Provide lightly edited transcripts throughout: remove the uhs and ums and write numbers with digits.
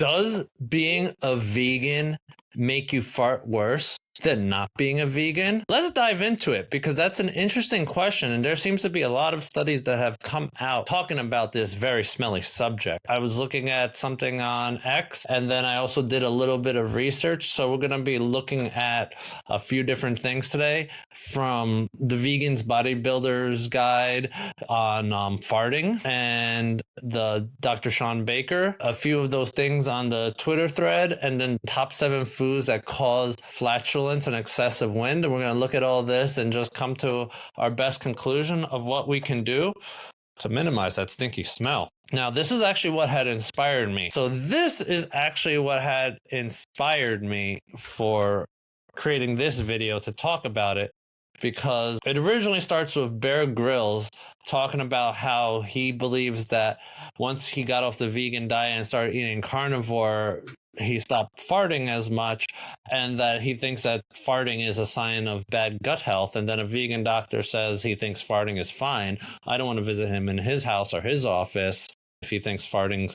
Does being a vegan make you fart worse than not being a vegan? Let's dive into it because that's an interesting question. And there seems to be a lot of studies that have come out talking about this very smelly subject. I was looking at something on X and then I also did a little bit of research. So we're going to be looking at a few different things today, from the Vegan's Bodybuilder's Guide on farting and the Dr. Sean Baker, a few of those things on the Twitter thread, and then top 7 foods that cause flatulence and excessive wind. And we're going to look at all this and just come to our best conclusion of what we can do to minimize that stinky smell. Now, this is actually what had inspired me. So this is actually what had inspired me for creating this video to talk about it, because it originally starts with Bear Grylls talking about how he believes that once he got off the vegan diet and started eating carnivore, he stopped farting as much, and that he thinks that farting is a sign of bad gut health. And then a vegan doctor says he thinks farting is fine. I don't want to visit him in his house or his office if he thinks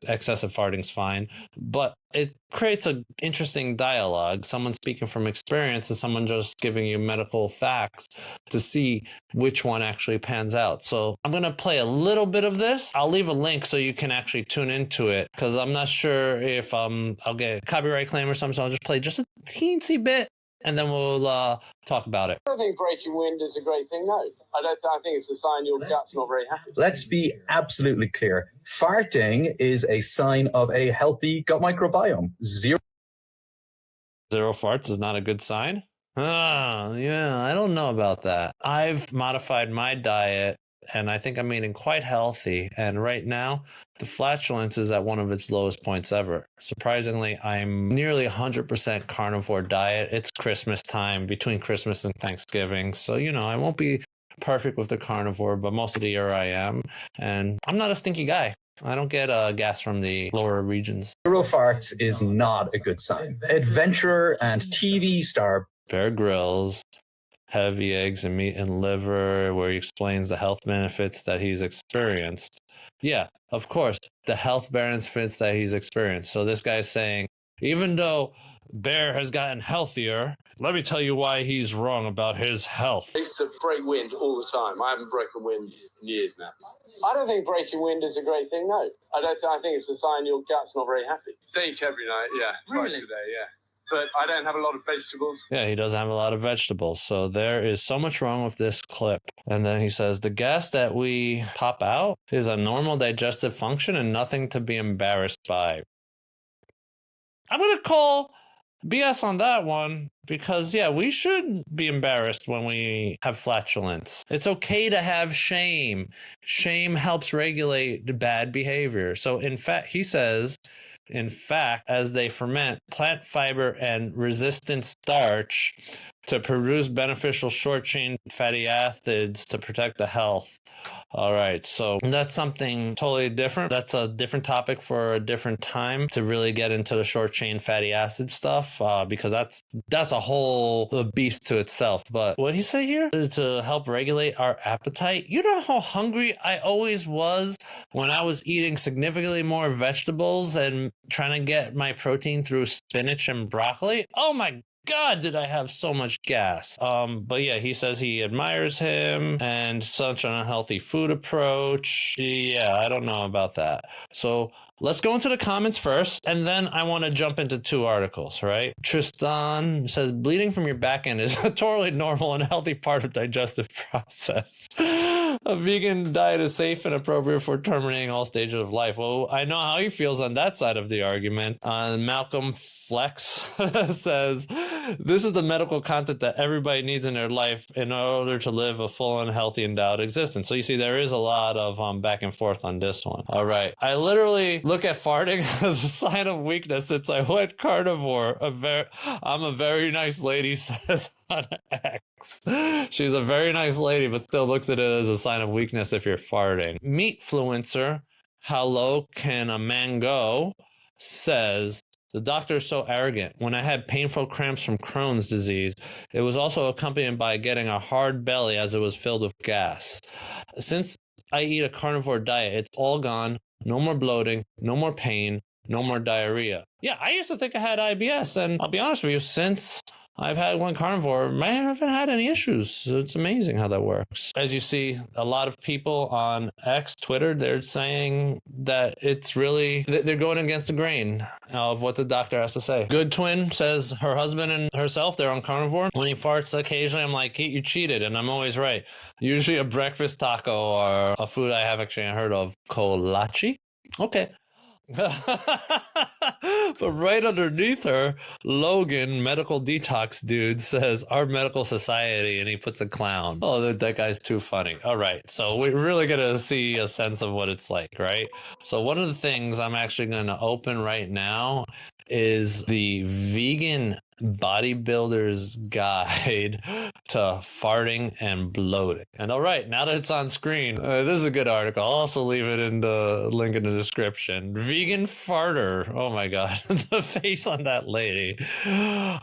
excessive farting's fine. But it creates an interesting dialogue, someone speaking from experience and someone just giving you medical facts to see which one actually pans out. So I'm going to play a little bit of this. I'll leave a link so you can actually tune into it, because I'm not sure if I'll get a copyright claim or something. So I'll just play just a teensy bit, and then we'll talk about it. I don't think breaking wind is a great thing, no. I think it's a sign your gut's not very happy. Let's be absolutely clear. Farting is a sign of a healthy gut microbiome. Zero farts is not a good sign? Yeah, I don't know about that. I've modified my diet, and I think I'm eating quite healthy. And right now, the flatulence is at one of its lowest points ever. Surprisingly, I'm nearly 100% carnivore diet. It's Christmas time, between Christmas and Thanksgiving. So, I won't be perfect with the carnivore, but most of the year I am. And I'm not a stinky guy. I don't get gas from the lower regions. farts is not a good sign. Adventurer and TV star Bear Grylls, Heavy Eggs and Meat and Liver, where he explains the health benefits that he's experienced. Yeah, of course, the health benefits that he's experienced. So this guy's saying, even though Bear has gotten healthier, let me tell you why he's wrong about his health. I used to break wind all the time. I haven't broken wind in years now. I don't think breaking wind is a great thing, no. I think it's a sign your gut's not very happy. Steak every night, yeah. Really? Twice a day, yeah. But I don't have a lot of vegetables. Yeah, he doesn't have a lot of vegetables. So there is so much wrong with this clip. And then he says, the gas that we pop out is a normal digestive function and nothing to be embarrassed by. I'm going to call BS on that one, because yeah, we should be embarrassed when we have flatulence. It's okay to have shame. Shame helps regulate bad behavior. So in fact, he says, as they ferment plant fiber and resistant starch to produce beneficial short-chain fatty acids to protect the health. All right, so that's something totally different. That's a different topic for a different time to really get into the short-chain fatty acid stuff, because that's a whole beast to itself. But what did he say here? To help regulate our appetite. You know how hungry I always was when I was eating significantly more vegetables and trying to get my protein through spinach and broccoli? Oh my God, did I have so much gas. But yeah, he says he admires him and such an unhealthy food approach. Yeah, I don't know about that. So let's go into the comments first, and then I want to jump into 2 articles, right? Tristan says, bleeding from your back end is a totally normal and healthy part of digestive process. A vegan diet is safe and appropriate for terminating all stages of life. Well, I know how he feels on that side of the argument. Malcolm Flex says, this is the medical content that everybody needs in their life in order to live a full and healthy endowed existence. So you see, there is a lot of back and forth on this one. All right. I literally look at farting as a sign of weakness since I went carnivore. I'm a very nice lady, says on X. She's a very nice lady, but still looks at it as a sign of weakness if you're farting. Meatfluencer, how low can a man go, says, the doctor is so arrogant. When I had painful cramps from Crohn's disease, it was also accompanied by getting a hard belly as it was filled with gas. Since I eat a carnivore diet, it's all gone. No more bloating, no more pain, No more diarrhea. Yeah, I used to think I had IBS, and I'll be honest with you, since I've had one carnivore, I haven't had any issues. So it's amazing how that works. As you see, a lot of people on X, Twitter, they're saying that it's really, they're going against the grain of what the doctor has to say. Good Twin says her husband and herself, they're on carnivore. When he farts occasionally, I'm like, hey, you cheated, and I'm always right. Usually a breakfast taco or a food I have actually heard of, kolache. Okay. But right underneath her, Logan, medical detox dude, says our medical society, and he puts a clown. Oh, that guy's too funny. All right, so we're really gonna see a sense of what it's like, right? So one of the things I'm actually gonna open right now is the vegan bodybuilder's guide to farting and bloating. And all right, now that it's on screen, this is a good article. I'll also leave it in the link in the description. Vegan farter. Oh my god, the face on that lady.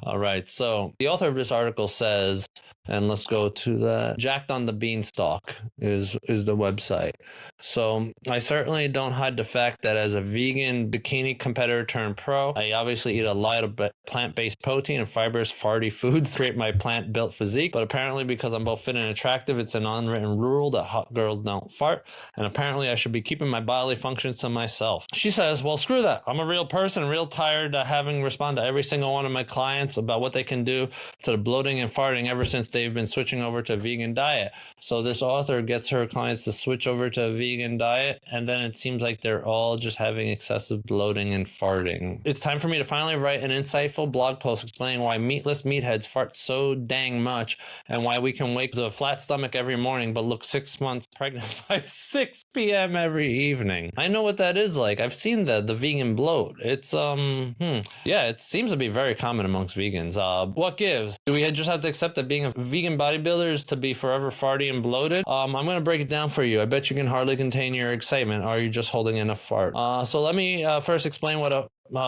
All right, so the author of this article says, and let's go to the Jacked on the Beanstalk is the website. So I certainly don't hide the fact that as a vegan bikini competitor turned pro, I obviously eat a lot of plant-based protein and fibers, farty foods to create my plant-built physique. But apparently because I'm both fit and attractive, it's an unwritten rule that hot girls don't fart. And apparently I should be keeping my bodily functions to myself. She says, well, screw that. I'm a real person, real tired of having respond to every single one of my clients about what they can do to the bloating and farting ever since they've been switching over to a vegan diet. So this author gets her clients to switch over to a vegan diet, and then it seems like they're all just having excessive bloating and farting. It's time for me to finally write an insightful blog post explaining why meatless meatheads fart so dang much, and why we can wake with a flat stomach every morning but look 6 months pregnant by 6 p.m. every evening. I know what that is like. I've seen the vegan bloat. It's yeah, it seems to be very common amongst vegans. What gives? Do we just have to accept that being a vegan bodybuilder is to be forever farty and bloated? I'm going to break it down for you. I bet you can hardly contain your excitement. Are you just holding in a fart? So let me first explain what a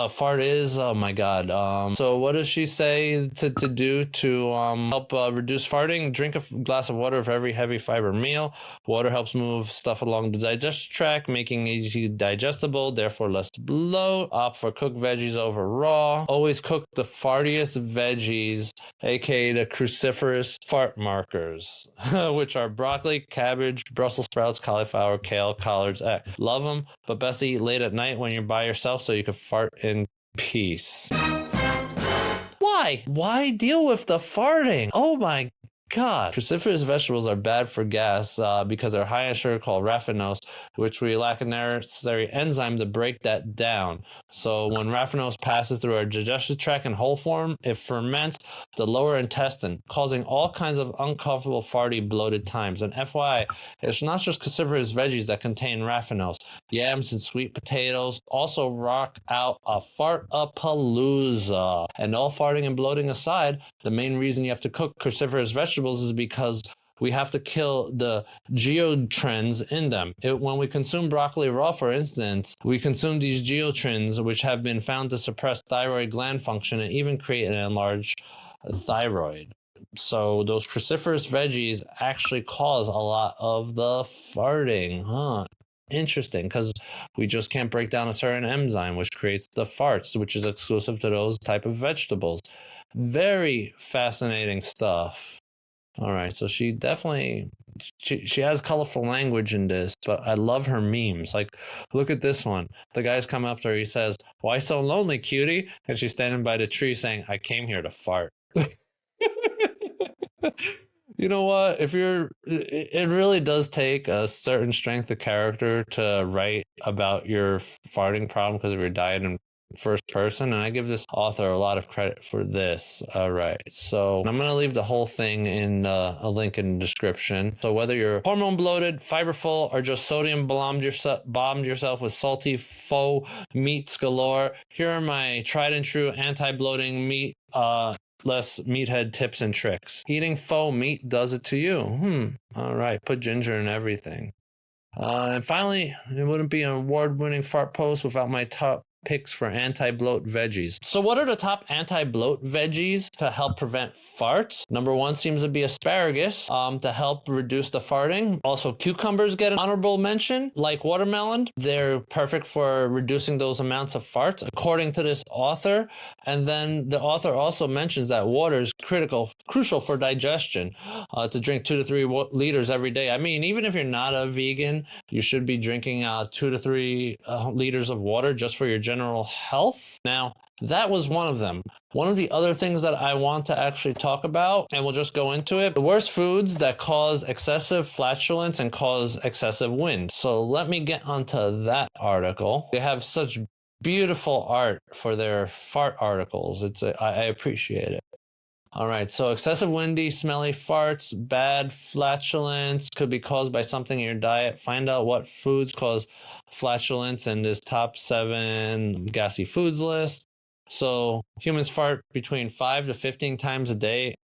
fart is. Oh my god. So what does she say to do to help reduce farting? Drink a glass of water for every heavy fiber meal. Water helps move stuff along the digestion tract, making it easy digestible, therefore less bloat. Opt for cooked veggies over raw. Always cook the fartiest veggies, aka the cruciferous fart markers, which are broccoli, cabbage, Brussels sprouts, cauliflower, kale, collards, egg. Love them, but best to eat late at night when you're by yourself so you can fart in peace. Why? Why deal with the farting? Oh my god. Cruciferous vegetables are bad for gas because they're high in sugar called raffinose, which we lack a necessary enzyme to break that down. So when raffinose passes through our digestive tract in whole form, it ferments the lower intestine, causing all kinds of uncomfortable, farty, bloated times. And FYI, it's not just cruciferous veggies that contain raffinose. Yams and sweet potatoes also rock out a fart-a-palooza. And all farting and bloating aside, the main reason you have to cook cruciferous vegetables is because we have to kill the geotrends in them. When we consume broccoli raw, for instance, we consume these geotrends, which have been found to suppress thyroid gland function and even create an enlarged thyroid. So those cruciferous veggies actually cause a lot of the farting, huh? Interesting, because we just can't break down a certain enzyme which creates the farts, which is exclusive to those type of vegetables. Very fascinating stuff. All right, so she definitely she has colorful language in this, but I love her memes. Like, look at this one. The guy's come up to her. He says, "Why so lonely, cutie?" And she's standing by the tree saying, "I came here to fart." You know what? It really does take a certain strength of character to write about your farting problem because of your diet and first person, and I give this author a lot of credit for this. All right, so I'm going to leave the whole thing in a link in the description. So whether you're hormone bloated, fiberful, or just sodium bombed yourself with salty faux meats galore, here are my tried and true anti-bloating less meathead tips and tricks. Eating faux meat does it to you. All right, put ginger in everything. And finally, it wouldn't be an award-winning fart post without my top picks for anti-bloat veggies. So what are the top anti-bloat veggies to help prevent farts? Number one seems to be asparagus to help reduce the farting. Also, cucumbers get an honorable mention, like watermelon. They're perfect for reducing those amounts of farts, according to this author. And then the author also mentions that water is crucial for digestion, to drink 2 to 3 liters every day. I mean, even if you're not a vegan, you should be drinking 2 to 3 liters of water just for your general health. Now, that was one of them. One of the other things that I want to actually talk about, and we'll just go into it, the worst foods that cause excessive flatulence and cause excessive wind. So let me get onto that article. They have such beautiful art for their fart articles. I appreciate it. All right, so excessive windy, smelly farts, bad flatulence could be caused by something in your diet. Find out what foods cause flatulence in this top 7 gassy foods list. So humans fart between 5 to 15 times a day,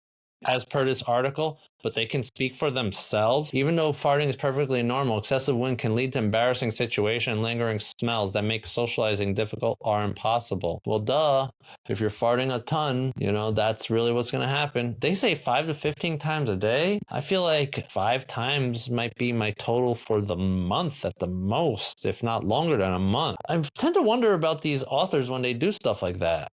as per this article, but they can speak for themselves. Even though farting is perfectly normal, excessive wind can lead to embarrassing situations and lingering smells that make socializing difficult or impossible. Well, duh. If you're farting a ton, that's really what's going to happen. They say 5 to 15 times a day. I feel like 5 times might be my total for the month at the most, if not longer than a month. I tend to wonder about these authors when they do stuff like that.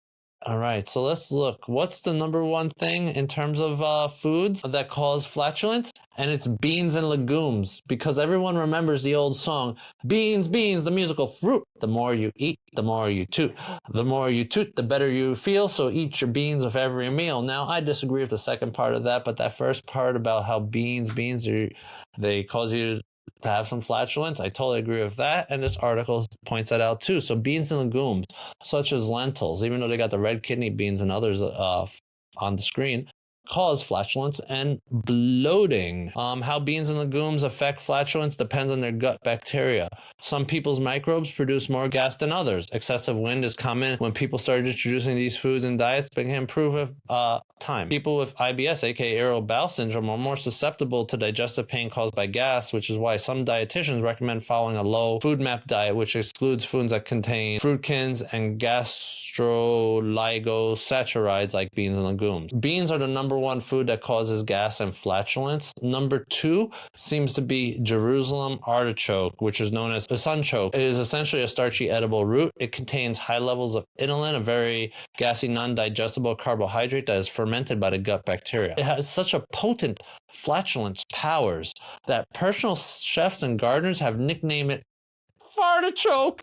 All right, so let's look. What's the number one thing in terms of foods that cause flatulence? And it's beans and legumes, because everyone remembers the old song, Beans, Beans, the musical fruit. The more you eat, the more you toot. The more you toot, the better you feel, so eat your beans with every meal. Now, I disagree with the second part of that, but that first part about how beans, they cause you to have some flatulence, I totally agree with that, and this article points that out too. So beans and legumes, such as lentils, even though they got the red kidney beans and others on the screen, cause flatulence and bloating. How beans and legumes affect flatulence depends on their gut bacteria. Some people's microbes produce more gas than others. Excessive wind is common when people started introducing these foods in diets, but can improve with time. People with IBS, aka irritable bowel syndrome, are more susceptible to digestive pain caused by gas, which is why some dietitians recommend following a low food map diet, which excludes foods that contain fructans and gastroligosaccharides like beans and legumes. Beans are the number one food that causes gas and flatulence. Number 2 seems to be Jerusalem artichoke, which is known as a sunchoke. It is essentially a starchy edible root. It contains high levels of inulin, a very gassy, non-digestible carbohydrate that is fermented by the gut bacteria. It has such a potent flatulence powers that personal chefs and gardeners have nicknamed it Fartichoke.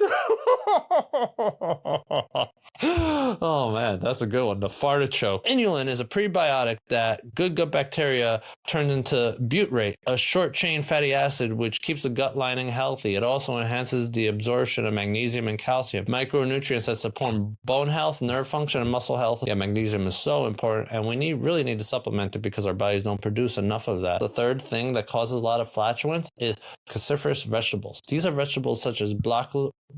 Oh man, that's a good one. The Fartichoke. Inulin is a prebiotic that good gut bacteria turn into butyrate, a short chain fatty acid which keeps the gut lining healthy. It also enhances the absorption of magnesium and calcium, micronutrients that support bone health, nerve function, and muscle health. Yeah, magnesium is so important, and we really need to supplement it because our bodies don't produce enough of that. The third thing that causes a lot of flatulence is cruciferous vegetables. These are vegetables such as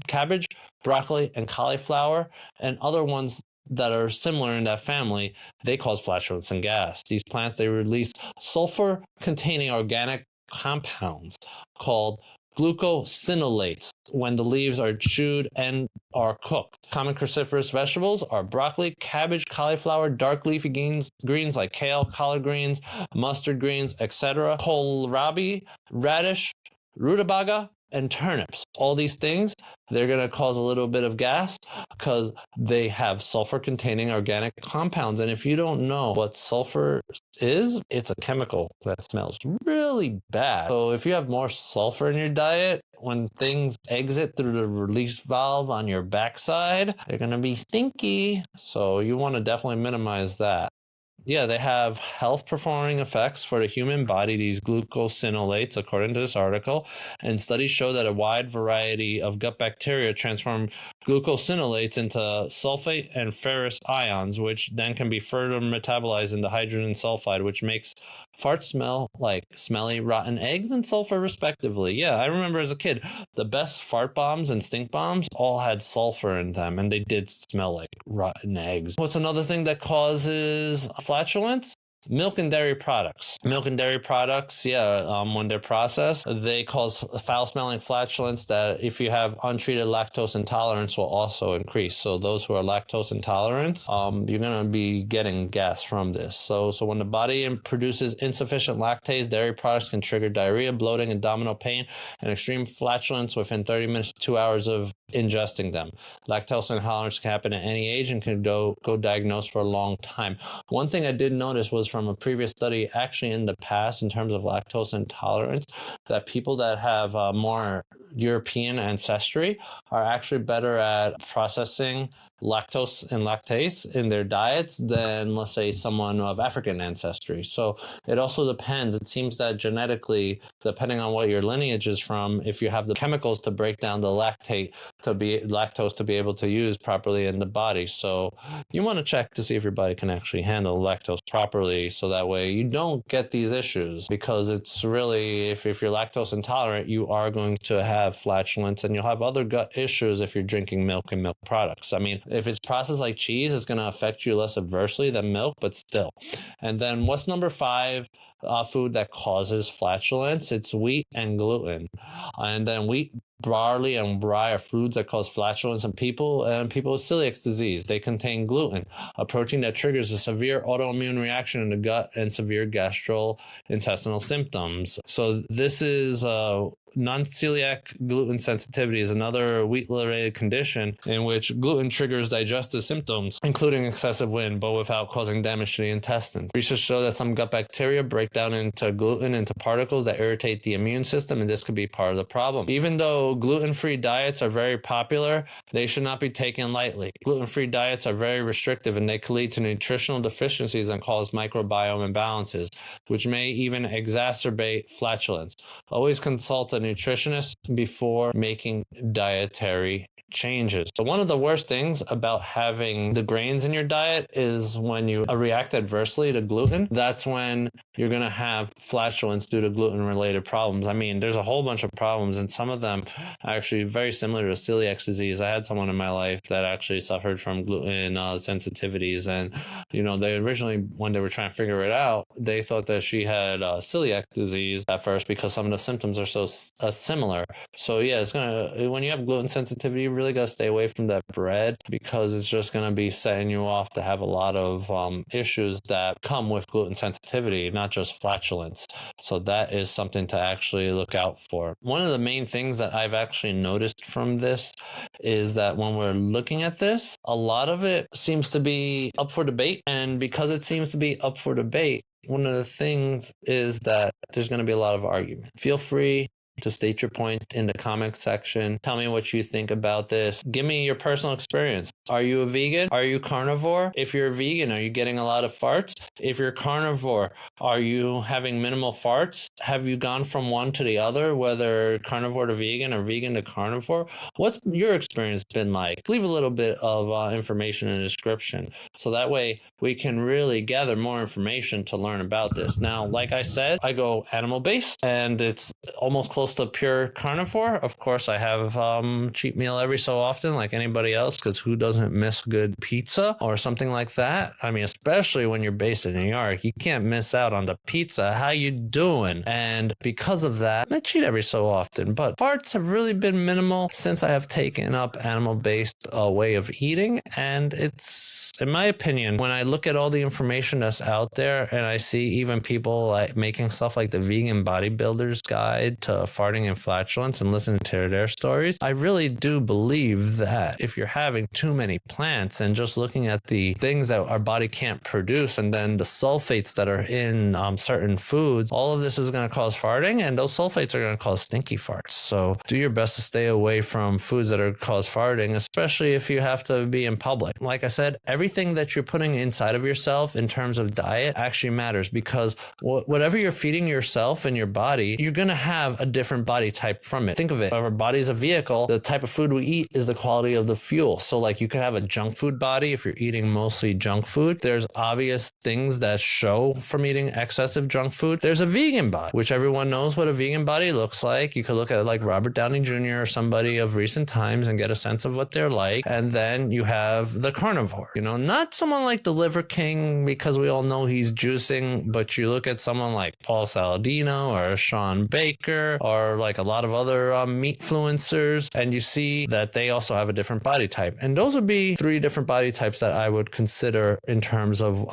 cabbage, broccoli, and cauliflower, and other ones that are similar in that family. They cause flatulence and gas. These plants, they release sulfur-containing organic compounds called glucosinolates when the leaves are chewed and are cooked. Common cruciferous vegetables are broccoli, cabbage, cauliflower, dark leafy greens like kale, collard greens, mustard greens, etc., kohlrabi, radish, rutabaga, and turnips. All these things, they're going to cause a little bit of gas because they have sulfur-containing organic compounds. And if you don't know what sulfur is, it's a chemical that smells really bad. So if you have more sulfur in your diet, when things exit through the release valve on your backside, they're going to be stinky. So you want to definitely minimize that. Yeah, they have health-performing effects for the human body, these glucosinolates, according to this article. And studies show that a wide variety of gut bacteria transform glucosinolates into sulfate and ferrous ions, which then can be further metabolized into hydrogen sulfide, which makes farts smell like smelly, rotten eggs and sulfur, respectively. Yeah, I remember as a kid, the best fart bombs and stink bombs all had sulfur in them, and they did smell like rotten eggs. What's another thing that causes flatulence? Milk and dairy products. Milk and dairy products, when they're processed, they cause foul-smelling flatulence that if you have untreated lactose intolerance will also increase. So those who are lactose intolerant, you're going to be getting gas from this. So when the body produces insufficient lactase, dairy products can trigger diarrhea, bloating, abdominal pain, and extreme flatulence within 30 minutes to 2 hours of ingesting them. Lactose intolerance can happen at any age and can go diagnosed for a long time. One thing I did notice was from a previous study, actually in the past, in terms of lactose intolerance, that people that have more European ancestry are actually better at processing lactose and lactase in their diets than, let's say, someone of African ancestry. So it also depends. It seems that genetically, depending on what your lineage is from, if you have the chemicals to break down the lactose to be able to use properly in the body. So you want to check to see if your body can actually handle lactose properly, so that way you don't get these issues, because it's really, if you're lactose intolerant, you are going to have flatulence, and you'll have other gut issues if you're drinking milk and milk products. I mean, if it's processed like cheese, it's going to affect you less adversely than milk, but still. And then what's number 5 food that causes flatulence? It's wheat and gluten. And then wheat, barley, and rye are foods that cause flatulence in people with celiac disease. They contain gluten, a protein that triggers a severe autoimmune reaction in the gut and severe gastrointestinal symptoms. So this is non-celiac gluten sensitivity is another wheat-related condition in which gluten triggers digestive symptoms, including excessive wind, but without causing damage to the intestines. Research shows that some gut bacteria break down into gluten into particles that irritate the immune system, and this could be part of the problem. Even though gluten-free diets are very popular, they should not be taken lightly. Gluten-free diets are very restrictive, and they can lead to nutritional deficiencies and cause microbiome imbalances, which may even exacerbate flatulence. Always consult a nutritionist before making dietary changes. So one of the worst things about having the grains in your diet is when you react adversely to gluten. That's when you're going to have flatulence due to gluten-related problems. I mean, there's a whole bunch of problems, and some of them are actually very similar to celiac disease. I had someone in my life that actually suffered from gluten sensitivities, and they originally, when they were trying to figure it out, they thought that she had celiac disease at first because some of the symptoms are so similar. So yeah, it's when you have gluten sensitivity, you really got to stay away from that bread, because it's just going to be setting you off to have a lot of issues that come with gluten sensitivity, not just flatulence. So that is something to actually look out for. One of the main things that I've actually noticed from this is that when we're looking at this, a lot of it seems to be up for debate. And because it seems to be up for debate, one of the things is that there's going to be a lot of argument. Feel free to state your point in the comment section. Tell me what you think about this. Give me your personal experience. Are you a vegan? Are you carnivore? If you're a vegan, are you getting a lot of farts? If you're carnivore, are you having minimal farts? Have you gone from one to the other, whether carnivore to vegan or vegan to carnivore? What's your experience been like? Leave a little bit of information in the description, so that way we can really gather more information to learn about this. Now, like I said, I go animal-based, and it's almost close to pure carnivore. Of course, I have cheat meal every so often, like anybody else, because who doesn't miss good pizza or something like that? I mean, especially when you're based in New York, you can't miss out on the pizza. How you doing? And because of that, I cheat every so often. But farts have really been minimal since I have taken up animal-based way of eating. And it's, in my opinion, when I look at all the information that's out there, and I see even people like making stuff like the Vegan Bodybuilder's Guide to farting and flatulence, and listening to their stories, I really do believe that if you're having too many plants and just looking at the things that our body can't produce, and then the sulfates that are in certain foods, all of this is going to cause farting, and those sulfates are going to cause stinky farts. So do your best to stay away from foods that are cause farting, especially if you have to be in public. Like I said, everything that you're putting inside of yourself in terms of diet actually matters, because whatever you're feeding yourself and your body, you're going to have a different body type from it. Think of it, our body is a vehicle. The type of food we eat is the quality of the fuel. So like you could have a junk food body if you're eating mostly junk food. There's obvious things that show from eating excessive junk food. There's a vegan body, which everyone knows what a vegan body looks like. You could look at like Robert Downey Jr. or somebody of recent times and get a sense of what they're like. And then you have the carnivore, you know, not someone like the Liver King, because we all know he's juicing, but you look at someone like Paul Saladino or Sean Baker or like a lot of other meat influencers, and you see that they also have a different body type. And those would be 3 different body types that I would consider in terms of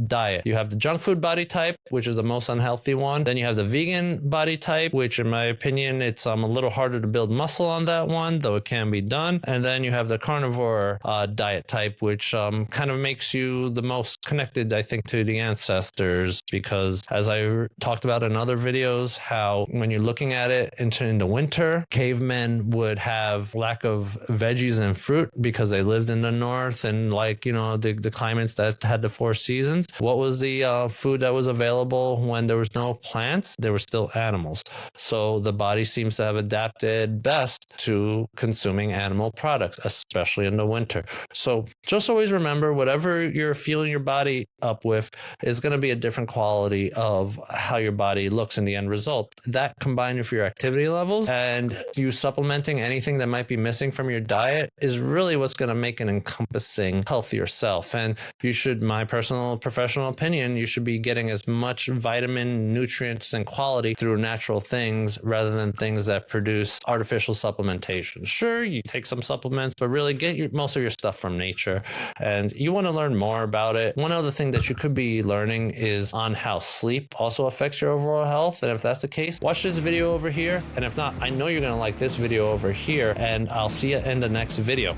diet. You have the junk food body type, which is the most unhealthy one. Then you have the vegan body type, which in my opinion, it's a little harder to build muscle on that one, though it can be done. And then you have the carnivore diet type, which kind of makes you the most connected, I think, to the ancestors, because as I talked about in other videos, how when you're looking at it in the winter, cavemen would have lack of veggies and fruit because they lived in the north and like, you know, the climates that had the 4 seasons. What was the food that was available when there was no plants? There were still animals. So the body seems to have adapted best to consuming animal products, especially in the winter. So just always remember, whatever you're feeling your body up with is going to be a different quality of how your body looks in the end result. That combined with your activity levels and you supplementing anything that might be missing from your diet is really what's going to make an encompassing, healthier self. And you should, my personal professional opinion, you should be getting as much vitamin, nutrients, and quality through natural things rather than things that produce artificial supplementation. Sure, you take some supplements, but really get most of your stuff from nature. And you want to learn more about it. One other thing that you could be learning is on how sleep also affects your overall health. And if that's the case, watch this video over here. And if not, I know you're going to like this video over here, and I'll see you in the next video.